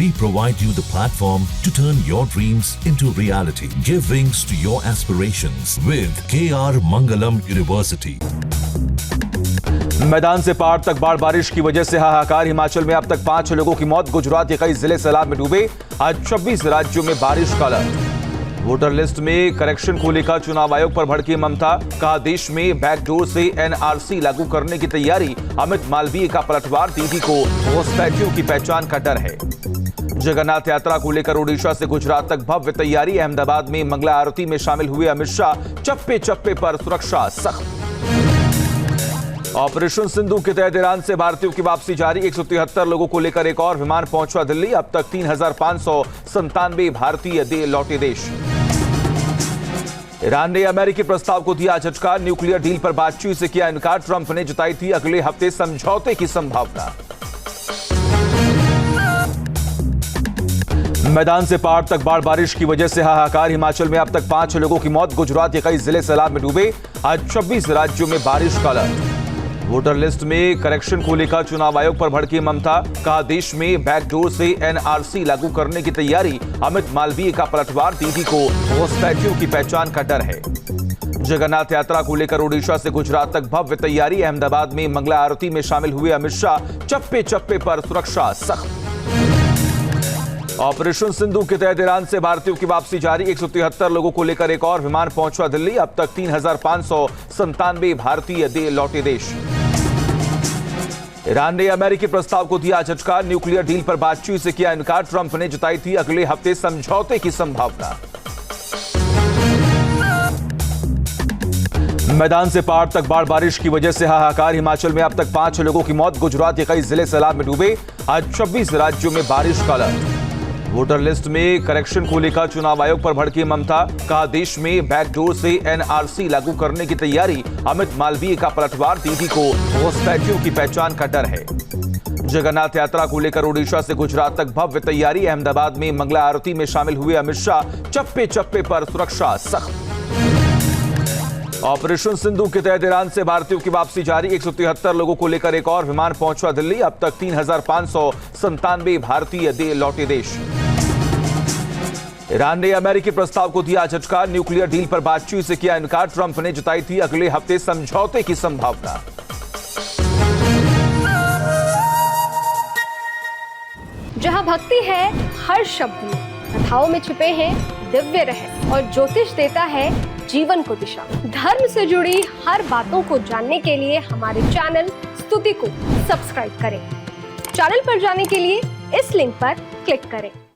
We provide you the platform to turn your dreams into reality. Give wings to your aspirations with KR Mangalam University. मैदान से पहाड़ तक बारिश की वजह से हाहाकार। हिमाचल में अब तक 5 लोगों की मौत। गुजरात के कई जिले सैलाब में डूबे। आज 26 राज्यों में बारिश का अलर्ट। वोटर लिस्ट में करेक्शन को लेकर चुनाव आयोग पर भड़की ममता। कहा देश में बैकडोर से एनआरसी लागू करने की तैयारी। अमित मालवीय का पलटवार। दीदी को घुसपैठियों की पहचान का डर है। जगन्नाथ यात्रा को लेकर ओडिशा से गुजरात तक भव्य तैयारी। अहमदाबाद में मंगला आरती में शामिल हुए अमित शाह। चप्पे चप्पे पर सुरक्षा सख्त। ऑपरेशन सिंधु के तहत ईरान से भारतीयों की वापसी जारी। 173 लोगों को लेकर एक और विमान पहुंचा दिल्ली। अब तक 3,597 भारतीय लौटे देश। ईरान ने अमेरिकी प्रस्ताव को दिया झटका। न्यूक्लियर डील पर बातचीत से किया इनकार। ट्रंप ने जताई थी अगले हफ्ते समझौते की संभावना। मैदान से पहाड़ तक बारिश की वजह से हाहाकार। हिमाचल में अब तक 5 लोगों की मौत। गुजरात के कई जिले सैलाब में डूबे। आज 26 राज्यों में बारिश का अलर्ट। वोटर लिस्ट में करेक्शन को लेकर चुनाव आयोग पर भड़की ममता। कहा देश में बैकडोर से एनआरसी लागू करने की तैयारी। अमित मालवीय का पलटवार। दीदी को घुसपैठियों की पहचान का डर है। जगन्नाथ यात्रा को लेकर ओडिशा से गुजरात तक भव्य तैयारी। अहमदाबाद में मंगला आरती में शामिल हुए अमित शाह। चप्पे चप्पे पर सुरक्षा सख्त। ऑपरेशन सिंधु के तहत ईरान से भारतीयों की वापसी जारी। 173 लोगों को लेकर एक और विमान पहुंचा दिल्ली। अब तक 3,597 भारतीय लौटे देश। ईरान ने अमेरिकी प्रस्ताव को दिया झटका। न्यूक्लियर डील पर बातचीत से किया इनकार। ट्रंप ने जताई थी अगले हफ्ते समझौते की संभावना। मैदान से पहाड़ तक बारिश की वजह से हाहाकार। हिमाचल में अब तक 5 लोगों की मौत। गुजरात के कई जिले सैलाब में डूबे। आज 26 राज्यों में बारिश का अलर्ट। वोटर लिस्ट में करेक्शन को लेकर चुनाव आयोग पर भड़की ममता। कहा देश में बैकडोर से एनआरसी लागू करने की तैयारी। अमित मालवीय का पलटवार। दीदी को घुसपैठियों की पहचान का डर है। जगन्नाथ यात्रा को लेकर ओडिशा से गुजरात तक भव्य तैयारी। अहमदाबाद में मंगला आरती में शामिल हुए अमित शाह। चप्पे चप्पे पर सुरक्षा सख्त। ऑपरेशन सिंधु के तहत ईरान से भारतीयों की वापसी जारी। 173 लोगों को लेकर एक और विमान पहुंचा दिल्ली। अब तक 3,597 भारतीय लौटे देश। ईरान ने अमेरिकी प्रस्ताव को दिया झटका। न्यूक्लियर डील पर बातचीत से किया इनकार। ट्रंप ने जताई थी अगले हफ्ते समझौते की संभावना। जहां भक्ति है हर शब्द में, कथाओं में छुपे हैं दिव्य रहस्य और ज्योतिष देता है जीवन को दिशा। धर्म से जुड़ी हर बातों को जानने के लिए हमारे चैनल स्तुति को सब्सक्राइब करें। चैनल पर जाने के लिए इस लिंक पर क्लिक करें।